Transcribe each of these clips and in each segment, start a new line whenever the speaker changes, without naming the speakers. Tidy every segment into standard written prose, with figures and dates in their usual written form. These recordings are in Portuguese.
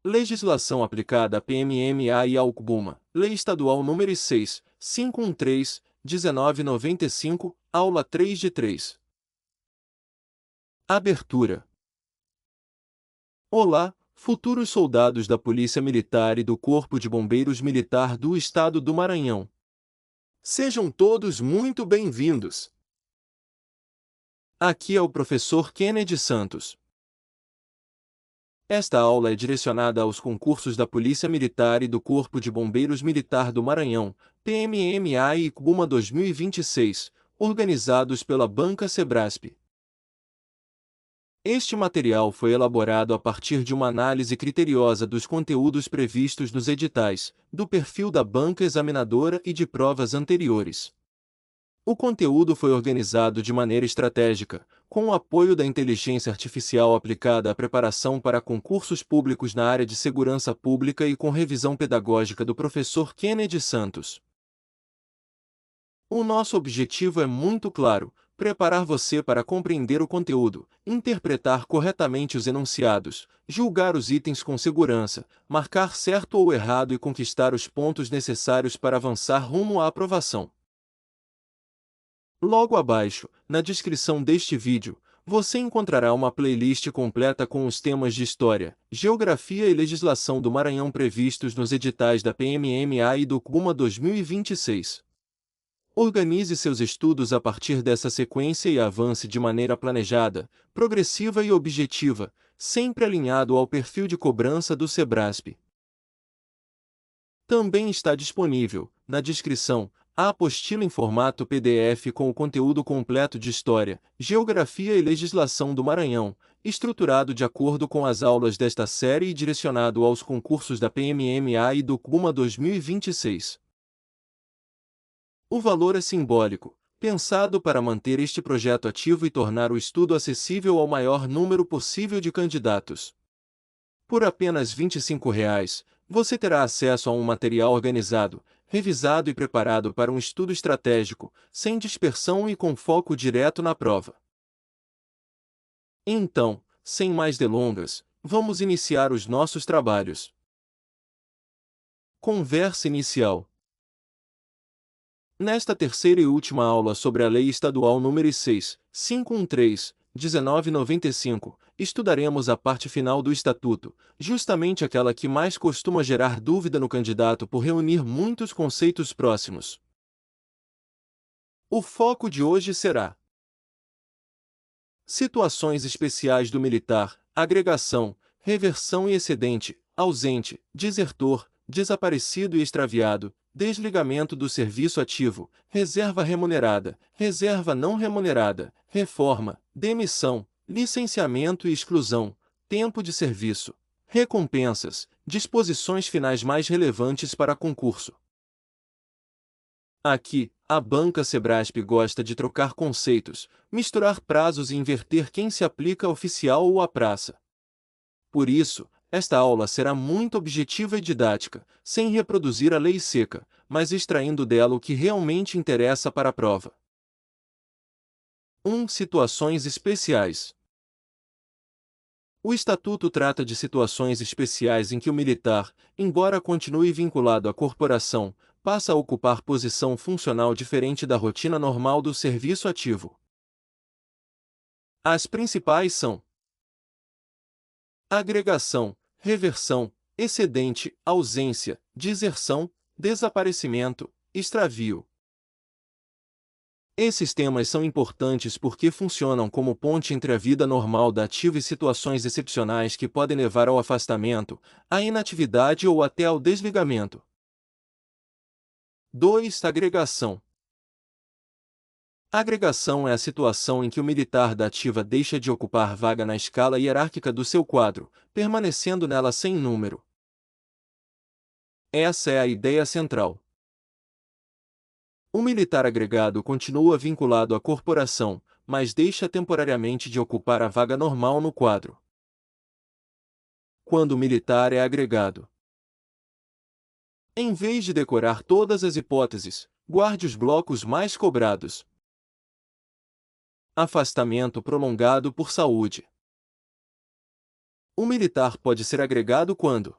Legislação aplicada à PMMA e ao CBUMA. Lei Estadual nº 6.513, 1995, aula 3 de 3. Abertura. Olá, futuros soldados da Polícia Militar e do Corpo de Bombeiros Militar do Estado do Maranhão. Sejam todos muito bem-vindos. Aqui é o professor Kennedy Santos. Esta aula é direcionada aos concursos da Polícia Militar e do Corpo de Bombeiros Militar do Maranhão, PMMA e CBUMA 2026, organizados pela Banca Sebrasp. Este material foi elaborado a partir de uma análise criteriosa dos conteúdos previstos nos editais, do perfil da banca examinadora e de provas anteriores. O conteúdo foi organizado de maneira estratégica, com o apoio da inteligência artificial aplicada à preparação para concursos públicos na área de segurança pública e com revisão pedagógica do professor Kennedy Santos. O nosso objetivo é muito claro: preparar você para compreender o conteúdo, interpretar corretamente os enunciados, julgar os itens com segurança, marcar certo ou errado e conquistar os pontos necessários para avançar rumo à aprovação. Logo abaixo, na descrição deste vídeo, você encontrará uma playlist completa com os temas de História, Geografia e Legislação do Maranhão previstos nos editais da PMMA e do CBUMA 2026. Organize seus estudos a partir dessa sequência e avance de maneira planejada, progressiva e objetiva, sempre alinhado ao perfil de cobrança do Sebrasp. Também está disponível, na descrição, a apostila em formato PDF com o conteúdo completo de História, Geografia e Legislação do Maranhão, estruturado de acordo com as aulas desta série e direcionado aos concursos da PMMA e do CBUMA 2026. O valor é simbólico, pensado para manter este projeto ativo e tornar o estudo acessível ao maior número possível de candidatos. Por apenas R$ 25, você terá acesso a um material organizado, revisado e preparado para um estudo estratégico, sem dispersão e com foco direto na prova. Então, sem mais delongas, vamos iniciar os nossos trabalhos. Conversa inicial. Nesta terceira e última aula sobre a Lei Estadual nº 6.513, 1995, estudaremos a parte final do Estatuto, justamente aquela que mais costuma gerar dúvida no candidato por reunir muitos conceitos próximos. O foco de hoje será situações especiais do militar, agregação, reversão e excedente, ausente, desertor, desaparecido e extraviado, desligamento do serviço ativo, reserva remunerada, reserva não remunerada, reforma, demissão, licenciamento e exclusão, tempo de serviço, recompensas, disposições finais mais relevantes para concurso. Aqui, a Banca Sebrasp gosta de trocar conceitos, misturar prazos e inverter quem se aplica oficial ou à praça. Por isso, esta aula será muito objetiva e didática, sem reproduzir a lei seca, mas extraindo dela o que realmente interessa para a prova. 1. Situações especiais. O Estatuto trata de situações especiais em que o militar, embora continue vinculado à corporação, passa a ocupar posição funcional diferente da rotina normal do serviço ativo. As principais são: agregação, reversão, excedente, ausência, deserção, desaparecimento, extravio. Esses temas são importantes porque funcionam como ponte entre a vida normal da ativa e situações excepcionais que podem levar ao afastamento, à inatividade ou até ao desligamento. 2. Agregação. Agregação é a situação em que o militar da ativa deixa de ocupar vaga na escala hierárquica do seu quadro, permanecendo nela sem número. Essa é a ideia central. O militar agregado continua vinculado à corporação, mas deixa temporariamente de ocupar a vaga normal no quadro. Quando o militar é agregado, em vez de decorar todas as hipóteses, guarde os blocos mais cobrados. Afastamento prolongado por saúde. O militar pode ser agregado quando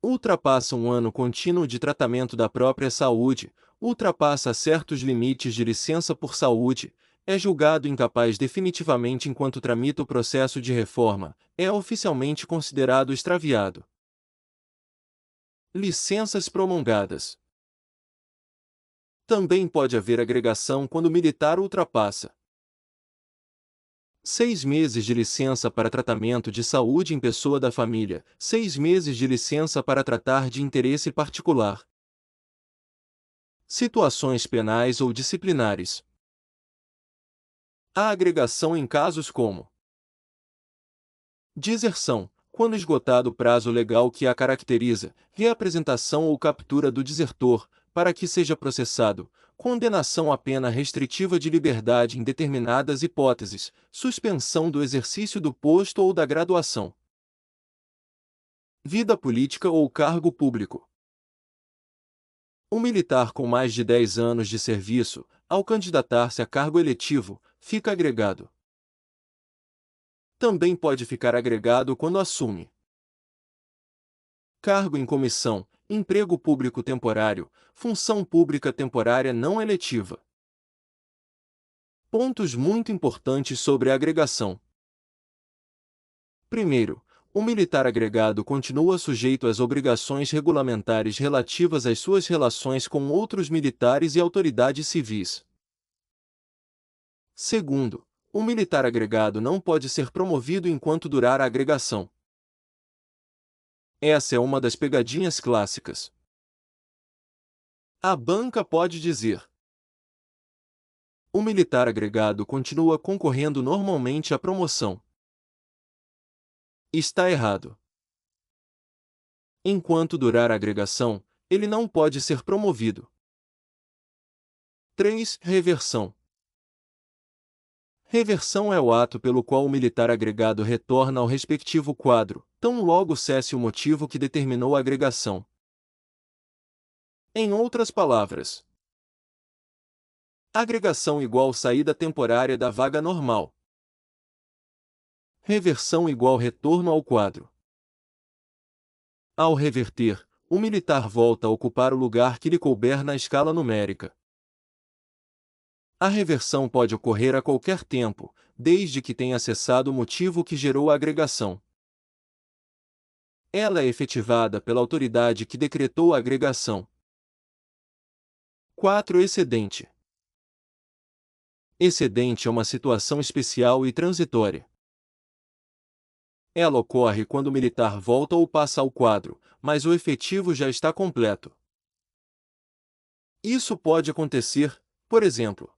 ultrapassa um ano contínuo de tratamento da própria saúde, ultrapassa certos limites de licença por saúde, é julgado incapaz definitivamente enquanto tramita o processo de reforma, é oficialmente considerado extraviado. Licenças prolongadas. Também pode haver agregação quando o militar ultrapassa 6 meses de licença para tratamento de saúde em pessoa da família, 6 meses de licença para tratar de interesse particular. Situações penais ou disciplinares. Há agregação em casos como deserção, quando esgotado o prazo legal que a caracteriza, reapresentação ou captura do desertor, para que seja processado, condenação à pena restritiva de liberdade em determinadas hipóteses, suspensão do exercício do posto ou da graduação. Vida política ou cargo público. Um militar com mais de 10 anos de serviço, ao candidatar-se a cargo eletivo, fica agregado. Também pode ficar agregado quando assume cargo em comissão, emprego público temporário, função pública temporária não eletiva. Pontos muito importantes sobre a agregação. Primeiro, o militar agregado continua sujeito às obrigações regulamentares relativas às suas relações com outros militares e autoridades civis. Segundo, o militar agregado não pode ser promovido enquanto durar a agregação. Essa é uma das pegadinhas clássicas. A banca pode dizer: o militar agregado continua concorrendo normalmente à promoção. Está errado. Enquanto durar a agregação, ele não pode ser promovido. 3. Reversão. Reversão é o ato pelo qual o militar agregado retorna ao respectivo quadro, tão logo cesse o motivo que determinou a agregação. Em outras palavras, agregação igual saída temporária da vaga normal. Reversão igual retorno ao quadro. Ao reverter, o militar volta a ocupar o lugar que lhe couber na escala numérica. A reversão pode ocorrer a qualquer tempo, desde que tenha cessado o motivo que gerou a agregação. Ela é efetivada pela autoridade que decretou a agregação. 4. Excedente. Excedente é uma situação especial e transitória. Ela ocorre quando o militar volta ou passa ao quadro, mas o efetivo já está completo. Isso pode acontecer, por exemplo,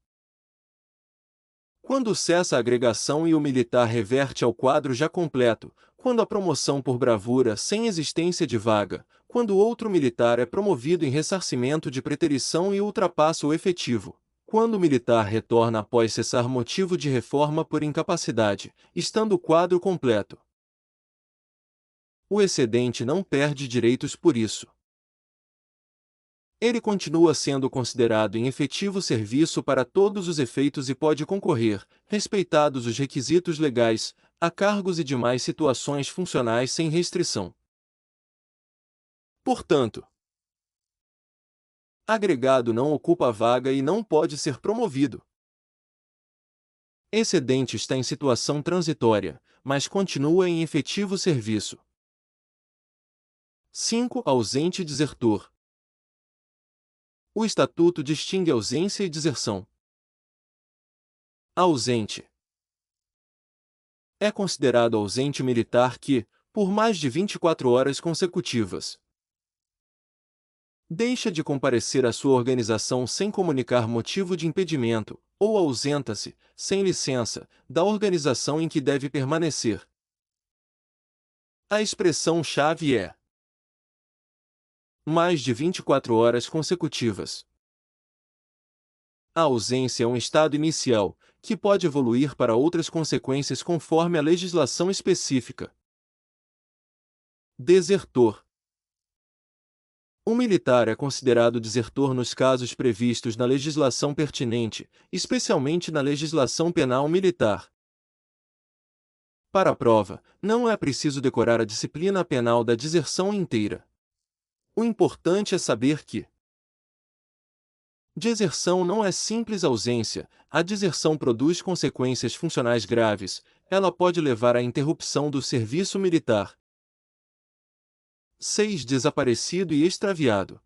quando cessa a agregação e o militar reverte ao quadro já completo, quando a promoção por bravura sem existência de vaga, quando outro militar é promovido em ressarcimento de preterição e ultrapassa o efetivo, quando o militar retorna após cessar motivo de reforma por incapacidade, estando o quadro completo. O excedente não perde direitos por isso. Ele continua sendo considerado em efetivo serviço para todos os efeitos e pode concorrer, respeitados os requisitos legais, a cargos e demais situações funcionais sem restrição. Portanto, agregado não ocupa a vaga e não pode ser promovido. Excedente está em situação transitória, mas continua em efetivo serviço. 5. Ausente e desertor. O Estatuto distingue ausência e deserção. Ausente é considerado ausente militar que, por mais de 24 horas consecutivas, deixa de comparecer à sua organização sem comunicar motivo de impedimento, ou ausenta-se, sem licença, da organização em que deve permanecer. A expressão-chave é mais de 24 horas consecutivas. A ausência é um estado inicial, que pode evoluir para outras consequências conforme a legislação específica. Desertor. Um militar é considerado desertor nos casos previstos na legislação pertinente, especialmente na legislação penal militar. Para a prova, não é preciso decorar a disciplina penal da deserção inteira. O importante é saber que deserção não é simples ausência, a deserção produz consequências funcionais graves, ela pode levar à interrupção do serviço militar. 6. Desaparecido e extraviado.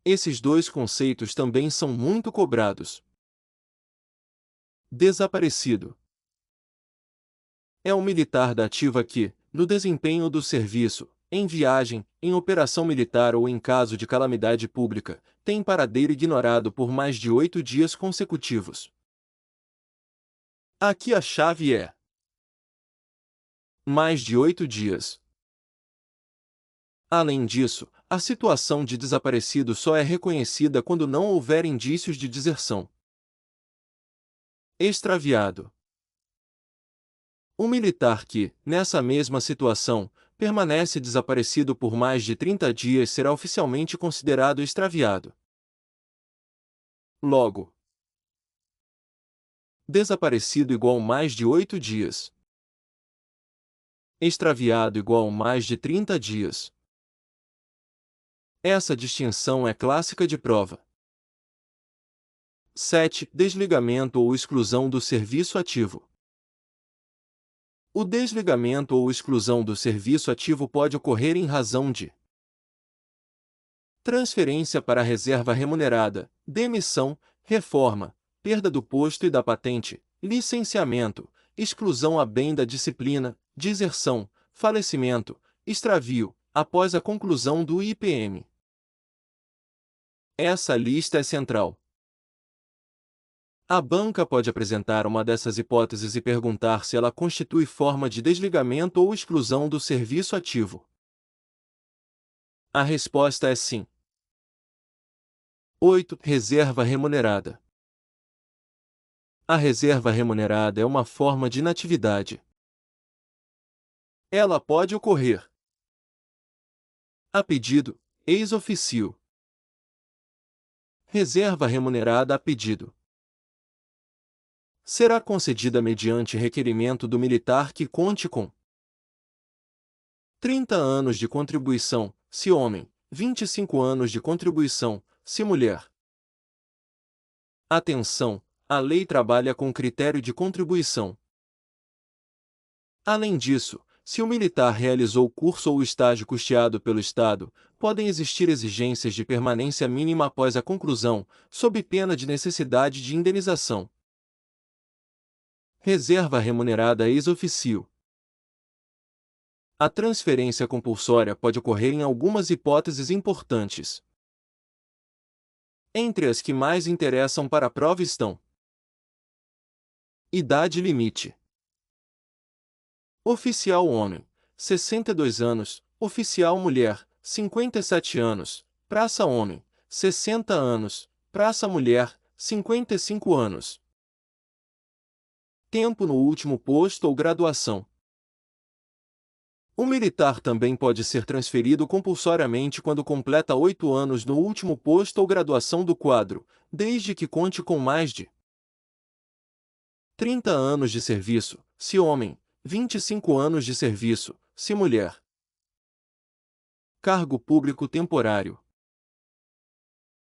Esses dois conceitos também são muito cobrados. Desaparecido é um militar da ativa que, no desempenho do serviço, em viagem, em operação militar ou em caso de calamidade pública, tem paradeiro ignorado por mais de 8 dias consecutivos. Aqui a chave é mais de 8 dias. Além disso, a situação de desaparecido só é reconhecida quando não houver indícios de deserção. Extraviado. Um militar que, nessa mesma situação, permanece desaparecido por mais de 30 dias será oficialmente considerado extraviado. Logo, desaparecido igual mais de 8 dias. Extraviado igual mais de 30 dias. Essa distinção é clássica de prova. 7. Desligamento ou exclusão do serviço ativo. O desligamento ou exclusão do serviço ativo pode ocorrer em razão de transferência para a reserva remunerada, demissão, reforma, perda do posto e da patente, licenciamento, exclusão a bem da disciplina, deserção, falecimento, extravio, após a conclusão do IPM. Essa lista é central. A banca pode apresentar uma dessas hipóteses e perguntar se ela constitui forma de desligamento ou exclusão do serviço ativo. A resposta é sim. 8. Reserva remunerada. A reserva remunerada é uma forma de inatividade. Ela pode ocorrer a pedido, ex officio. Reserva remunerada a pedido. Será concedida mediante requerimento do militar que conte com 30 anos de contribuição, se homem, 25 anos de contribuição, se mulher. Atenção, a lei trabalha com critério de contribuição. Além disso, se o militar realizou curso ou estágio custeado pelo Estado, podem existir exigências de permanência mínima após a conclusão, sob pena de necessidade de indenização. Reserva remunerada ex officio. A transferência compulsória pode ocorrer em algumas hipóteses importantes. Entre as que mais interessam para a prova estão: idade limite. Oficial homem, 62 anos, oficial mulher, 57 anos, praça homem, 60 anos, praça mulher, 55 anos. Tempo no último posto ou graduação. O militar também pode ser transferido compulsoriamente quando completa 8 anos no último posto ou graduação do quadro, desde que conte com mais de 30 anos de serviço, se homem, 25 anos de serviço, se mulher. Cargo público temporário.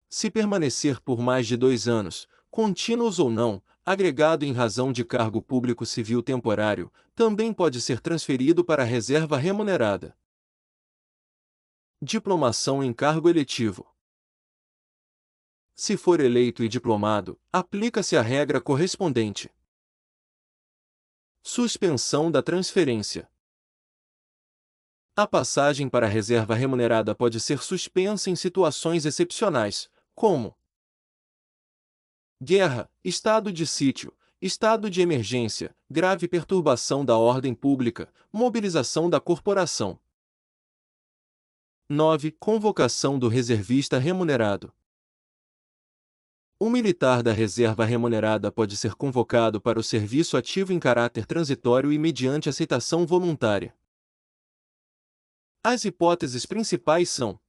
Se permanecer por mais de 2 anos, contínuos ou não, agregado em razão de cargo público civil temporário, também pode ser transferido para a reserva remunerada. Diplomação em cargo eletivo. Se for eleito e diplomado, aplica-se a regra correspondente. Suspensão da transferência. A passagem para a reserva remunerada pode ser suspensa em situações excepcionais, como guerra, estado de sítio, estado de emergência, grave perturbação da ordem pública, mobilização da corporação. 9. Convocação do reservista remunerado. Um militar da reserva remunerada pode ser convocado para o serviço ativo em caráter transitório e mediante aceitação voluntária. As hipóteses principais são: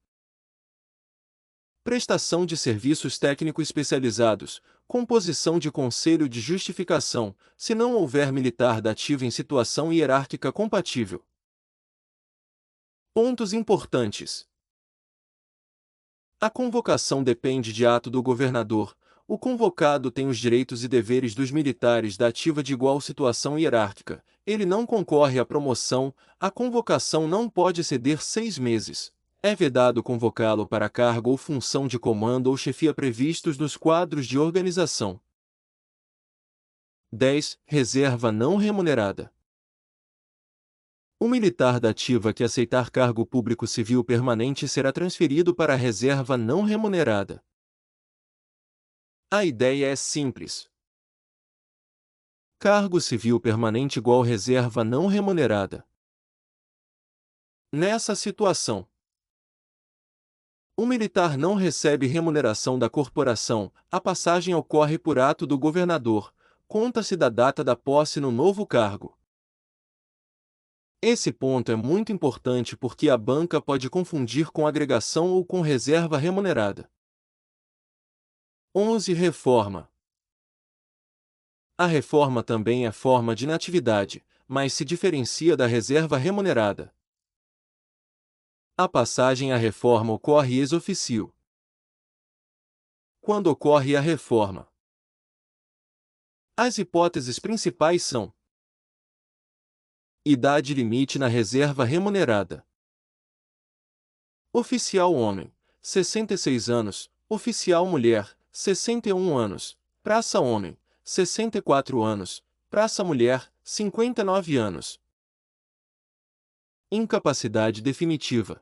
prestação de serviços técnicos especializados, composição de conselho de justificação, se não houver militar da ativa em situação hierárquica compatível. Pontos importantes. A convocação depende de ato do governador. O convocado tem os direitos e deveres dos militares da ativa de igual situação hierárquica. Ele não concorre à promoção, a convocação não pode exceder 6 meses. É vedado convocá-lo para cargo ou função de comando ou chefia previstos nos quadros de organização. 10. Reserva não remunerada. O militar da ativa que aceitar cargo público civil permanente será transferido para a reserva não remunerada. A ideia é simples. Cargo civil permanente igual reserva não remunerada. Nessa situação, o militar não recebe remuneração da corporação, a passagem ocorre por ato do governador, conta-se da data da posse no novo cargo. Esse ponto é muito importante porque a banca pode confundir com agregação ou com reserva remunerada. 11. Reforma. A reforma também é forma de inatividade, mas se diferencia da reserva remunerada. A passagem à reforma ocorre ex officio. Quando ocorre a reforma? As hipóteses principais são: idade limite na reserva remunerada. Oficial homem, 66 anos. Oficial mulher, 61 anos. Praça homem, 64 anos. Praça mulher, 59 anos. Incapacidade definitiva.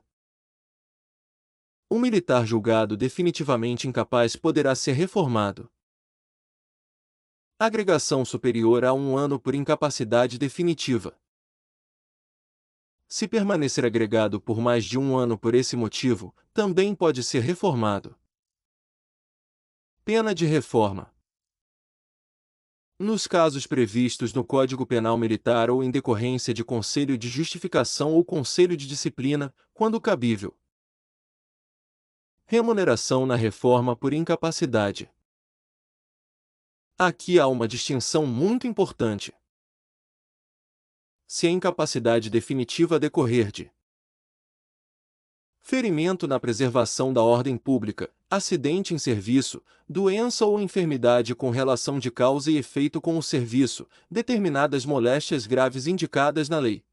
Um militar julgado definitivamente incapaz poderá ser reformado. Agregação superior a 1 ano por incapacidade definitiva. Se permanecer agregado por mais de 1 ano por esse motivo, também pode ser reformado. Pena de reforma. Nos casos previstos no Código Penal Militar ou em decorrência de conselho de justificação ou conselho de disciplina, quando cabível. Remuneração na reforma por incapacidade. Aqui há uma distinção muito importante. Se a incapacidade definitiva decorrer de ferimento na preservação da ordem pública, acidente em serviço, doença ou enfermidade com relação de causa e efeito com o serviço, determinadas moléstias graves indicadas na lei.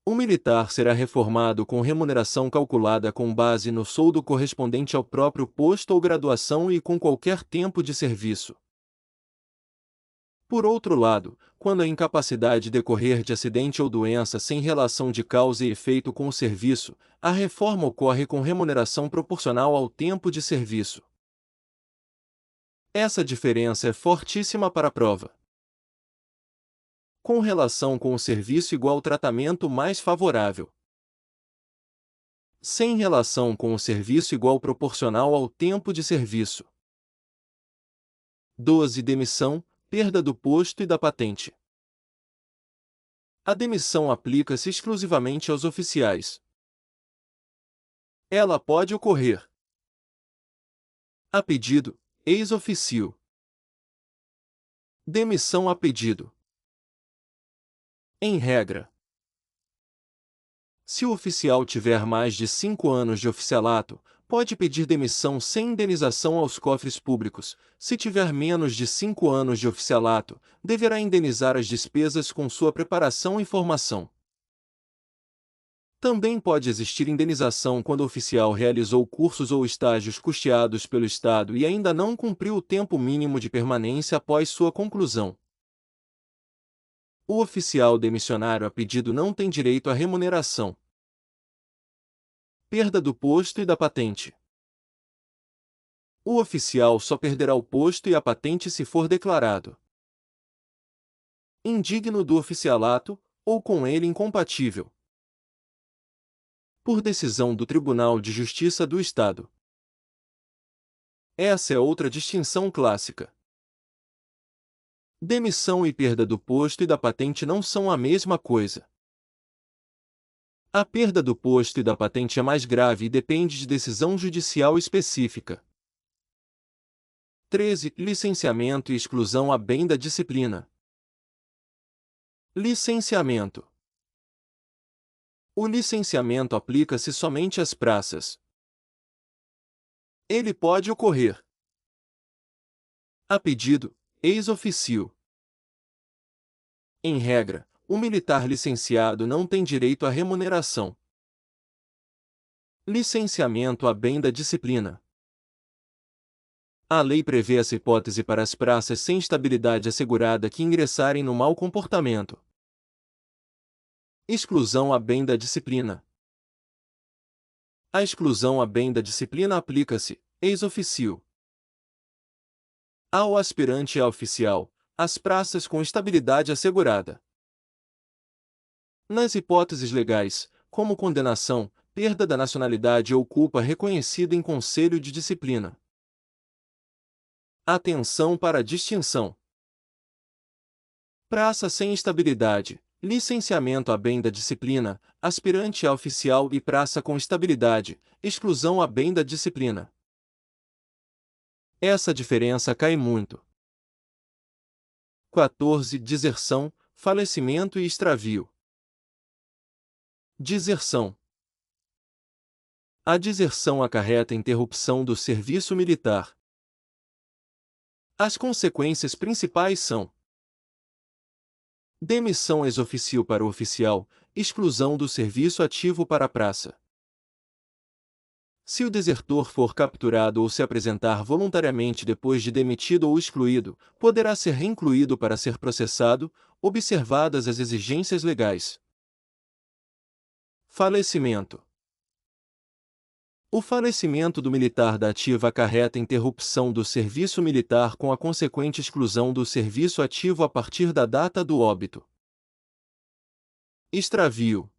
O militar será reformado com remuneração calculada com base no soldo correspondente ao próprio posto ou graduação e com qualquer tempo de serviço. Por outro lado, quando a incapacidade decorrer de acidente ou doença sem relação de causa e efeito com o serviço, a reforma ocorre com remuneração proporcional ao tempo de serviço. Essa diferença é fortíssima para a prova. Com relação com o serviço igual tratamento mais favorável. Sem relação com o serviço igual proporcional ao tempo de serviço. 12. Demissão, perda do posto e da patente. A demissão aplica-se exclusivamente aos oficiais. Ela pode ocorrer a pedido, ex officio. Demissão a pedido. Em regra, se o oficial tiver mais de 5 anos de oficialato, pode pedir demissão sem indenização aos cofres públicos. Se tiver menos de 5 anos de oficialato, deverá indenizar as despesas com sua preparação e formação. Também pode existir indenização quando o oficial realizou cursos ou estágios custeados pelo Estado e ainda não cumpriu o tempo mínimo de permanência após sua conclusão. O oficial demissionário a pedido não tem direito à remuneração. Perda do posto e da patente. O oficial só perderá o posto e a patente se for declarado indigno do oficialato, ou com ele incompatível, por decisão do Tribunal de Justiça do Estado. Essa é outra distinção clássica. Demissão e perda do posto e da patente não são a mesma coisa. A perda do posto e da patente é mais grave e depende de decisão judicial específica. 13. Licenciamento e exclusão a bem da disciplina. Licenciamento. O licenciamento aplica-se somente às praças. Ele pode ocorrer a pedido, ex officio. Em regra, o militar licenciado não tem direito à remuneração. Licenciamento a bem da disciplina. A lei prevê essa hipótese para as praças sem estabilidade assegurada que ingressarem no mau comportamento. Exclusão a bem da disciplina. A exclusão a bem da disciplina aplica-se, ex officio, ao aspirante a oficial, às praças com estabilidade assegurada. Nas hipóteses legais, como condenação, perda da nacionalidade ou culpa reconhecida em conselho de disciplina. Atenção para a distinção. Praça sem estabilidade, licenciamento a bem da disciplina, aspirante a oficial e praça com estabilidade, exclusão a bem da disciplina. Essa diferença cai muito. 14. Deserção, falecimento e extravio. Deserção. A deserção acarreta interrupção do serviço militar. As consequências principais são: demissão ex officio para o oficial, exclusão do serviço ativo para a praça. Se o desertor for capturado ou se apresentar voluntariamente depois de demitido ou excluído, poderá ser reincluído para ser processado, observadas as exigências legais. Falecimento. O falecimento do militar da ativa acarreta interrupção do serviço militar com a consequente exclusão do serviço ativo a partir da data do óbito. Extravio.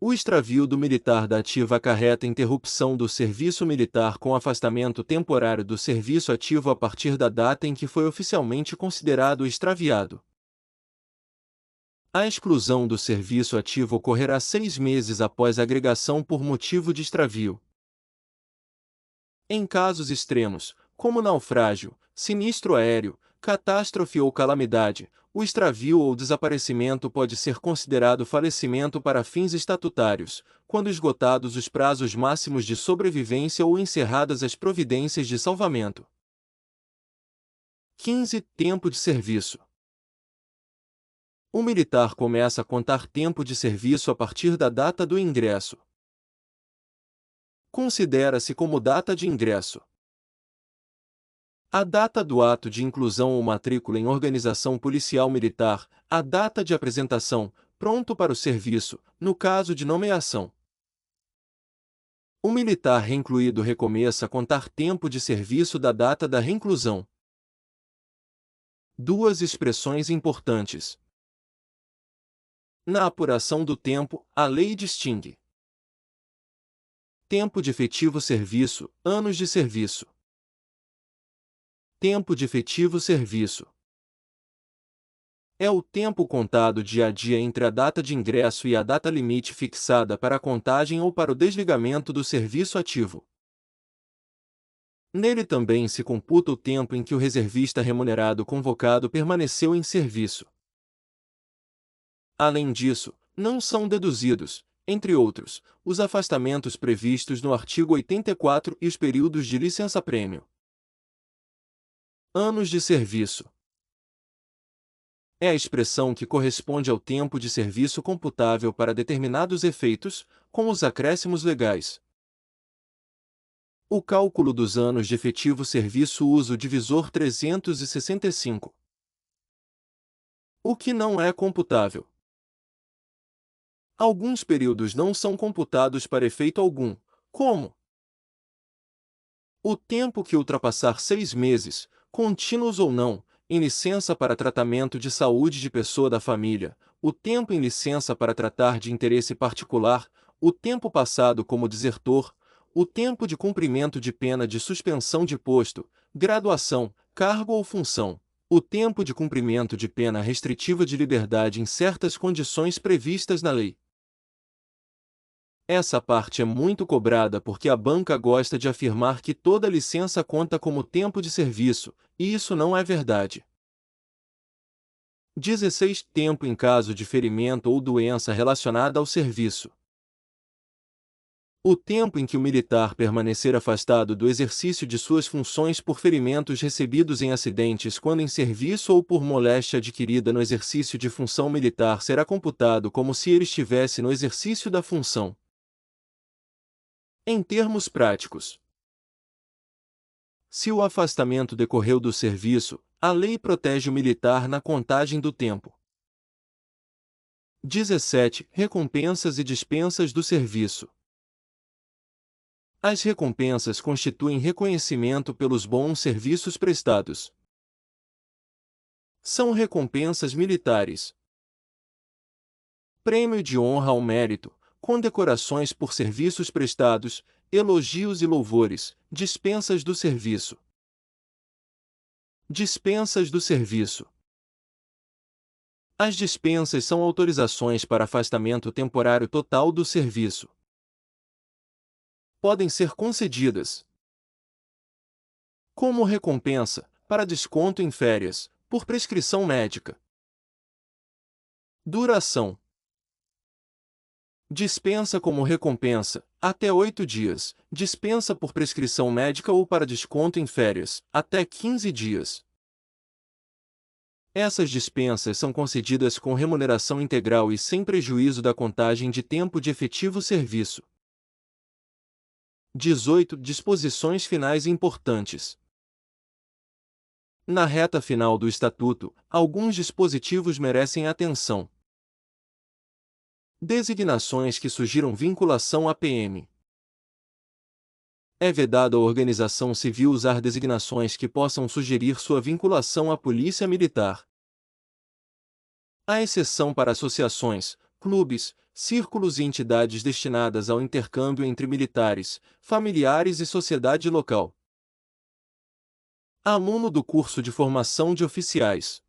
O extravio do militar da ativa acarreta interrupção do serviço militar com afastamento temporário do serviço ativo a partir da data em que foi oficialmente considerado extraviado. A exclusão do serviço ativo ocorrerá 6 meses após a agregação por motivo de extravio. Em casos extremos, como naufrágio, sinistro aéreo, catástrofe ou calamidade, o extravio ou desaparecimento pode ser considerado falecimento para fins estatutários, quando esgotados os prazos máximos de sobrevivência ou encerradas as providências de salvamento. 15. Tempo de serviço. O militar começa a contar tempo de serviço a partir da data do ingresso. Considera-se como data de ingresso a data do ato de inclusão ou matrícula em organização policial militar, a data de apresentação, pronto para o serviço, no caso de nomeação. O militar reincluído recomeça a contar tempo de serviço da data da reinclusão. Duas expressões importantes. Na apuração do tempo, a lei distingue tempo de efetivo serviço, anos de serviço. Tempo de efetivo serviço é o tempo contado dia a dia entre a data de ingresso e a data limite fixada para a contagem ou para o desligamento do serviço ativo. Nele também se computa o tempo em que o reservista remunerado convocado permaneceu em serviço. Além disso, não são deduzidos, entre outros, os afastamentos previstos no artigo 84 e os períodos de licença-prêmio. Anos de serviço. É a expressão que corresponde ao tempo de serviço computável para determinados efeitos, com os acréscimos legais. O cálculo dos anos de efetivo serviço usa o divisor 365. O que não é computável. Alguns períodos não são computados para efeito algum, como o tempo que ultrapassar 6 meses, contínuos ou não, em licença para tratamento de saúde de pessoa da família, o tempo em licença para tratar de interesse particular, o tempo passado como desertor, o tempo de cumprimento de pena de suspensão de posto, graduação, cargo ou função, o tempo de cumprimento de pena restritiva de liberdade em certas condições previstas na lei. Essa parte é muito cobrada porque a banca gosta de afirmar que toda licença conta como tempo de serviço, e isso não é verdade. 16. Tempo em caso de ferimento ou doença relacionada ao serviço. O tempo em que o militar permanecer afastado do exercício de suas funções por ferimentos recebidos em acidentes quando em serviço ou por moléstia adquirida no exercício de função militar será computado como se ele estivesse no exercício da função. Em termos práticos, se o afastamento decorreu do serviço, a lei protege o militar na contagem do tempo. 17. Recompensas e dispensas do serviço. As recompensas constituem reconhecimento pelos bons serviços prestados. São recompensas militares: prêmio de honra ao mérito, condecorações por serviços prestados, elogios e louvores, dispensas do serviço. Dispensas do serviço. As dispensas são autorizações para afastamento temporário total do serviço. Podem ser concedidas como recompensa, para desconto em férias, por prescrição médica. Duração: dispensa como recompensa, até 8 dias, dispensa por prescrição médica ou para desconto em férias, até 15 dias. Essas dispensas são concedidas com remuneração integral e sem prejuízo da contagem de tempo de efetivo serviço. 18. Disposições finais importantes. Na reta final do Estatuto, alguns dispositivos merecem atenção. Designações que sugiram vinculação à PM. É vedado à organização civil usar designações que possam sugerir sua vinculação à polícia militar. Há exceção para associações, clubes, círculos e entidades destinadas ao intercâmbio entre militares, familiares e sociedade local. Aluno do curso de formação de oficiais.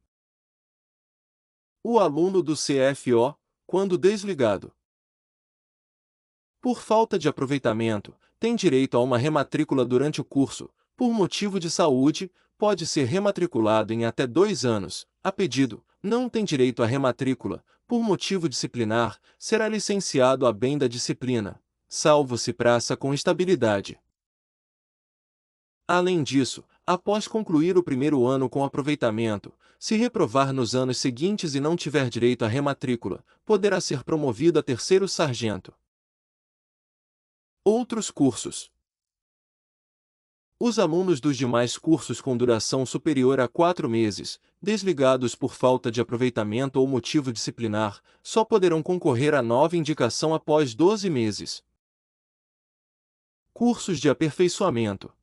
O aluno do CFO, quando desligado por falta de aproveitamento, tem direito a uma rematrícula durante o curso. Por motivo de saúde, pode ser rematriculado em até 2 anos. A pedido, não tem direito à rematrícula. Por motivo disciplinar, será licenciado a bem da disciplina, salvo se praça com estabilidade. Além disso, após concluir o primeiro ano com aproveitamento, se reprovar nos anos seguintes e não tiver direito à rematrícula, poderá ser promovido a terceiro sargento. Outros cursos. Os alunos dos demais cursos com duração superior a 4 meses, desligados por falta de aproveitamento ou motivo disciplinar, só poderão concorrer à nova indicação após 12 meses. Cursos de aperfeiçoamento.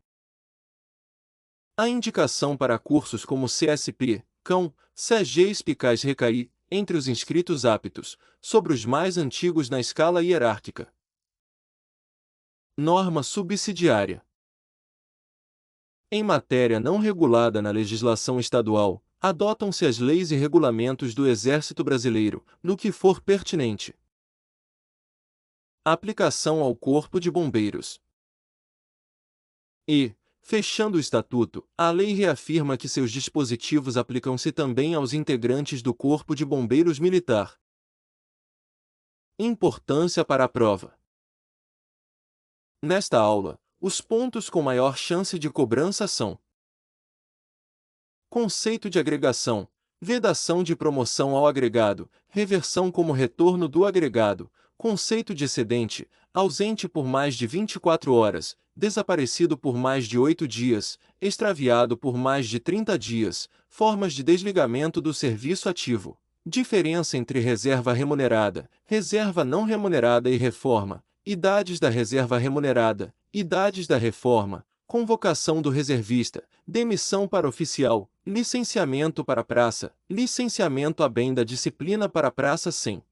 A indicação para cursos como CSP, CÃO, CG e Spicais recai, entre os inscritos aptos, sobre os mais antigos na escala hierárquica. Norma subsidiária. Em matéria não regulada na legislação estadual, adotam-se as leis e regulamentos do Exército Brasileiro, no que for pertinente. Aplicação ao Corpo de Bombeiros. E, fechando o Estatuto, a lei reafirma que seus dispositivos aplicam-se também aos integrantes do Corpo de Bombeiros Militar. Importância para a prova. Nesta aula, os pontos com maior chance de cobrança são: conceito de agregação, vedação de promoção ao agregado, reversão como retorno do agregado, conceito de excedente, ausente por mais de 24 horas, desaparecido por mais de 8 dias, extraviado por mais de 30 dias, formas de desligamento do serviço ativo, diferença entre reserva remunerada, reserva não remunerada e reforma, idades da reserva remunerada, idades da reforma, convocação do reservista, demissão para oficial, licenciamento para praça, licenciamento a bem da disciplina para praça sem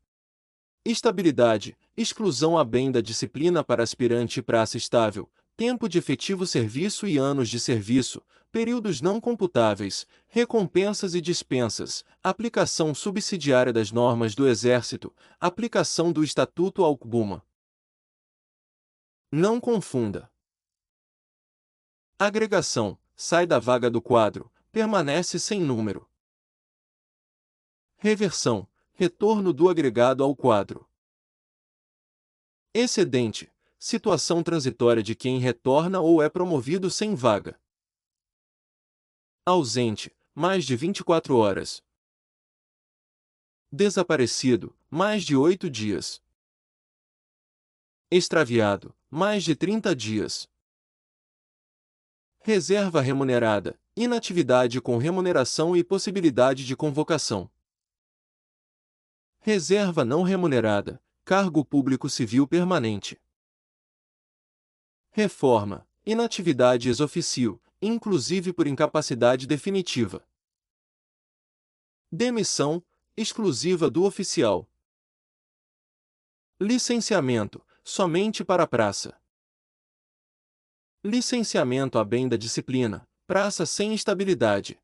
estabilidade, exclusão a bem da disciplina para aspirante e praça estável, tempo de efetivo serviço e anos de serviço, períodos não computáveis, recompensas e dispensas, aplicação subsidiária das normas do Exército, aplicação do Estatuto ao CBUMA. Não confunda. Agregação: sai da vaga do quadro, permanece sem número. Reversão: retorno do agregado ao quadro. Excedente: situação transitória de quem retorna ou é promovido sem vaga. Ausente: mais de 24 horas. Desaparecido: mais de 8 dias. Extraviado: mais de 30 dias. Reserva remunerada: inatividade com remuneração e possibilidade de convocação. Reserva não remunerada: cargo público civil permanente. Reforma: inatividade ex officio, inclusive por incapacidade definitiva. Demissão: exclusiva do oficial. Licenciamento: somente para a praça. Licenciamento a bem da disciplina: praça sem estabilidade.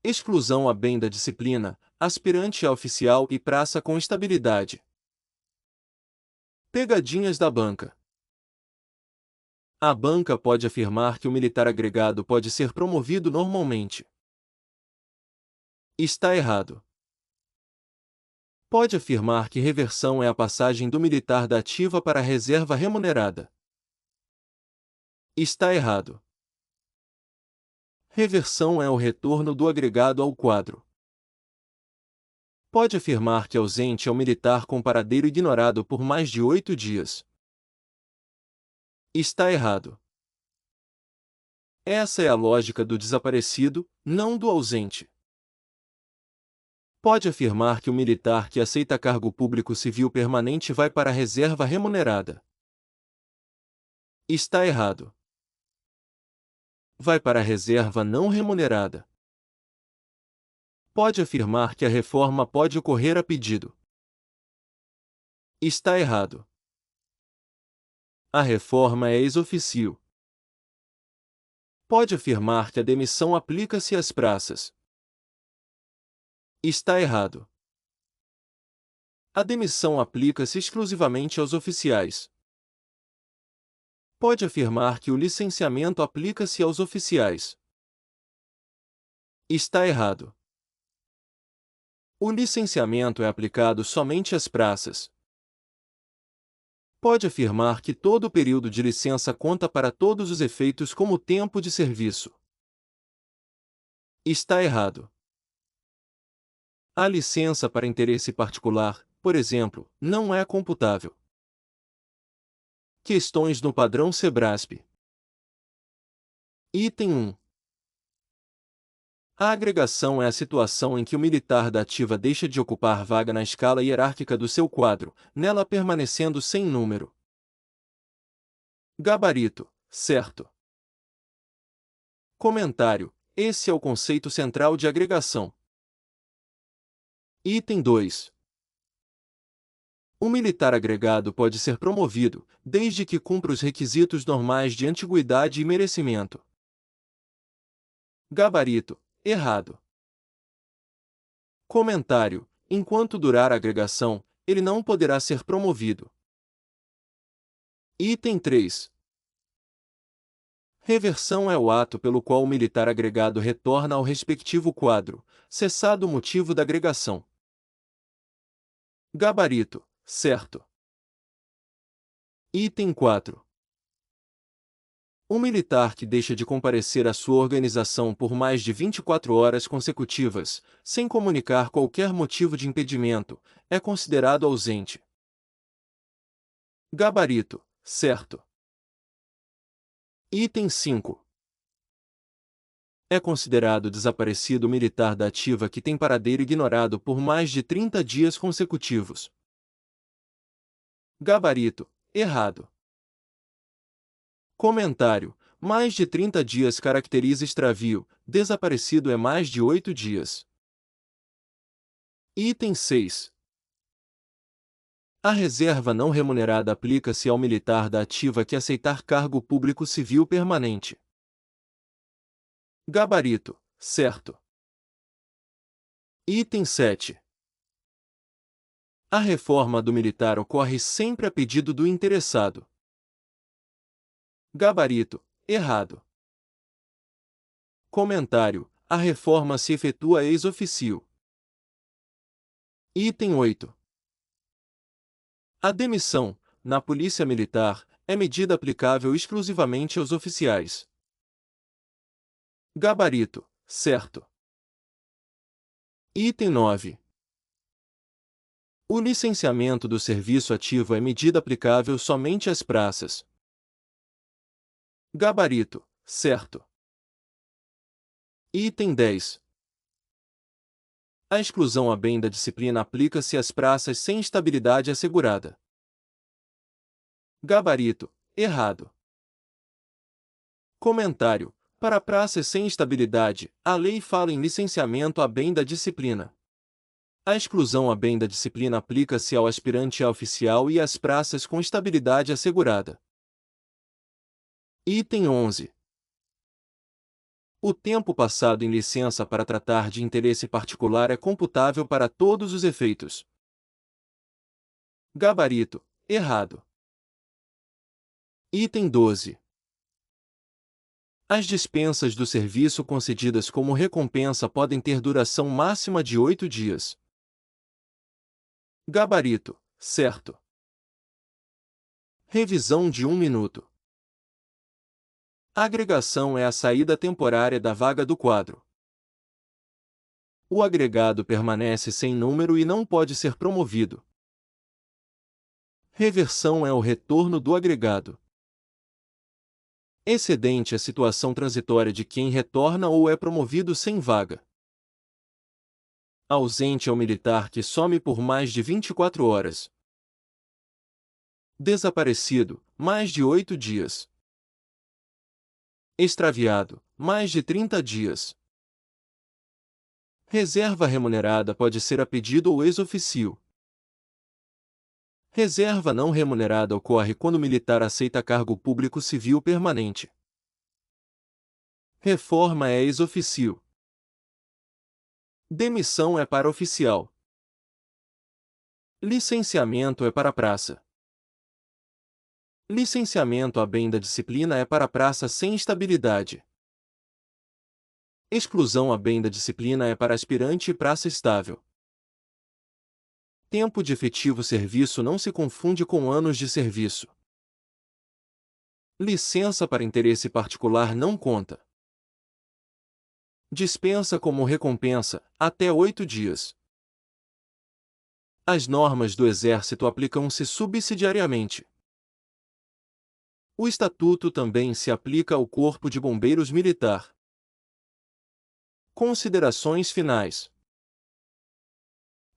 Exclusão a bem da disciplina: aspirante a oficial e praça com estabilidade. Pegadinhas da banca. A banca pode afirmar que o militar agregado pode ser promovido normalmente. Está errado. Pode afirmar que reversão é a passagem do militar da ativa para a reserva remunerada. Está errado. Reversão é o retorno do agregado ao quadro. Pode afirmar que ausente é o militar com paradeiro ignorado por mais de 8 dias. Está errado. Essa é a lógica do desaparecido, não do ausente. Pode afirmar que o militar que aceita cargo público civil permanente vai para a reserva remunerada. Está errado. Vai para a reserva não remunerada. Pode afirmar que a reforma pode ocorrer a pedido. Está errado. A reforma é ex officio. Pode afirmar que a demissão aplica-se às praças. Está errado. A demissão aplica-se exclusivamente aos oficiais. Pode afirmar que o licenciamento aplica-se aos oficiais. Está errado. O licenciamento é aplicado somente às praças. Pode afirmar que todo o período de licença conta para todos os efeitos como tempo de serviço. Está errado. A licença para interesse particular, por exemplo, não é computável. Questões no padrão SEBRASP. Item 1. A agregação é a situação em que o militar da ativa deixa de ocupar vaga na escala hierárquica do seu quadro, nela permanecendo sem número. Gabarito: certo. Comentário: esse é o conceito central de agregação. Item 2. O militar agregado pode ser promovido, desde que cumpra os requisitos normais de antiguidade e merecimento. Gabarito: errado. Comentário: enquanto durar a agregação, ele não poderá ser promovido. Item 3. Reversão é o ato pelo qual o militar agregado retorna ao respectivo quadro, cessado o motivo da agregação. Gabarito: certo. Item 4. Um militar que deixa de comparecer à sua organização por mais de 24 horas consecutivas, sem comunicar qualquer motivo de impedimento, é considerado ausente. Gabarito: certo. Item 5. É considerado desaparecido o militar da ativa que tem paradeiro ignorado por mais de 30 dias consecutivos. Gabarito: errado. Comentário: mais de 30 dias caracteriza extravio, desaparecido é mais de 8 dias. Item 6. A reserva não remunerada aplica-se ao militar da ativa que aceitar cargo público civil permanente. Gabarito: certo. Item 7. A reforma do militar ocorre sempre a pedido do interessado. Gabarito: errado. Comentário: a reforma se efetua ex officio. Item 8. A demissão, na Polícia Militar, é medida aplicável exclusivamente aos oficiais. Gabarito: certo. Item 9. O licenciamento do serviço ativo é medida aplicável somente às praças. Gabarito: certo. Item 10. A exclusão a bem da disciplina aplica-se às praças sem estabilidade assegurada. Gabarito: errado. Comentário: para praças sem estabilidade, a lei fala em licenciamento a bem da disciplina. A exclusão a bem da disciplina aplica-se ao aspirante a oficial e às praças com estabilidade assegurada. Item 11. O tempo passado em licença para tratar de interesse particular é computável para todos os efeitos. Gabarito: errado. Item 12. As dispensas do serviço concedidas como recompensa podem ter duração máxima de 8 dias. Gabarito: certo. Revisão de 1 minuto. Agregação é a saída temporária da vaga do quadro. O agregado permanece sem número e não pode ser promovido. Reversão é o retorno do agregado. Excedente é a situação transitória de quem retorna ou é promovido sem vaga. Ausente é o militar que some por mais de 24 horas. Desaparecido, mais de 8 dias. Extraviado, mais de 30 dias. Reserva remunerada pode ser a pedido ou ex officio. Reserva não remunerada ocorre quando o militar aceita cargo público civil permanente. Reforma é ex officio. Demissão é para oficial. Licenciamento é para praça. Licenciamento a bem da disciplina é para praça sem estabilidade. Exclusão a bem da disciplina é para aspirante e praça estável. Tempo de efetivo serviço não se confunde com anos de serviço. Licença para interesse particular não conta. Dispensa como recompensa, até 8 dias. As normas do Exército aplicam-se subsidiariamente. O Estatuto também se aplica ao Corpo de Bombeiros Militar. Considerações finais.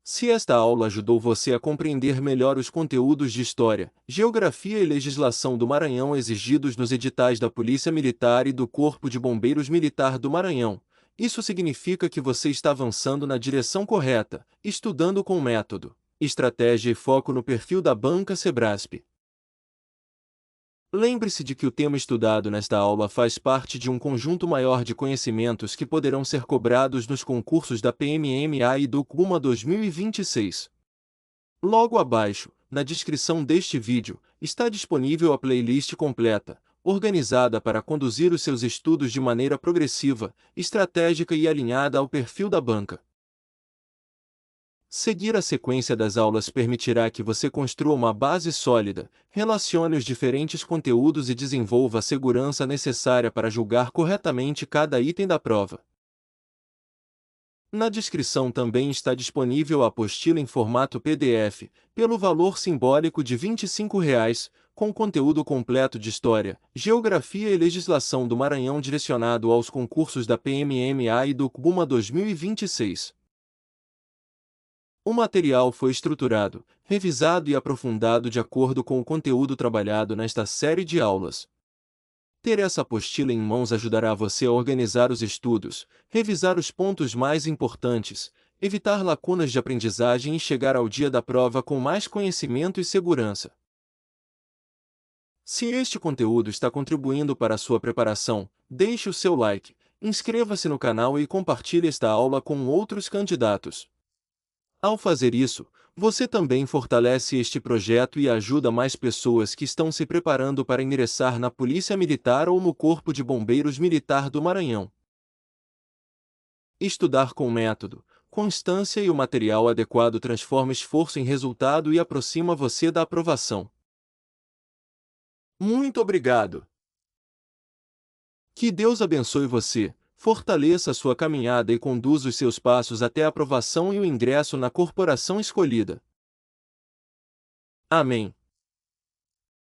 Se esta aula ajudou você a compreender melhor os conteúdos de História, Geografia e Legislação do Maranhão exigidos nos editais da Polícia Militar e do Corpo de Bombeiros Militar do Maranhão, isso significa que você está avançando na direção correta, estudando com método, estratégia e foco no perfil da Banca Sebrasp. Lembre-se de que o tema estudado nesta aula faz parte de um conjunto maior de conhecimentos que poderão ser cobrados nos concursos da PMMA e do CUMA 2026. Logo abaixo, na descrição deste vídeo, está disponível a playlist completa, organizada para conduzir os seus estudos de maneira progressiva, estratégica e alinhada ao perfil da banca. Seguir a sequência das aulas permitirá que você construa uma base sólida, relacione os diferentes conteúdos e desenvolva a segurança necessária para julgar corretamente cada item da prova. Na descrição também está disponível a apostila em formato PDF, pelo valor simbólico de R$ 25, com conteúdo completo de História, Geografia e Legislação do Maranhão direcionado aos concursos da PMMA e do CUMA 2026. O material foi estruturado, revisado e aprofundado de acordo com o conteúdo trabalhado nesta série de aulas. Ter essa apostila em mãos ajudará você a organizar os estudos, revisar os pontos mais importantes, evitar lacunas de aprendizagem e chegar ao dia da prova com mais conhecimento e segurança. Se este conteúdo está contribuindo para a sua preparação, deixe o seu like, inscreva-se no canal e compartilhe esta aula com outros candidatos. Ao fazer isso, você também fortalece este projeto e ajuda mais pessoas que estão se preparando para ingressar na Polícia Militar ou no Corpo de Bombeiros Militar do Maranhão. Estudar com método, constância e o material adequado transforma esforço em resultado e aproxima você da aprovação. Muito obrigado! Que Deus abençoe você, fortaleça a sua caminhada e conduza os seus passos até a aprovação e o ingresso na corporação escolhida. Amém.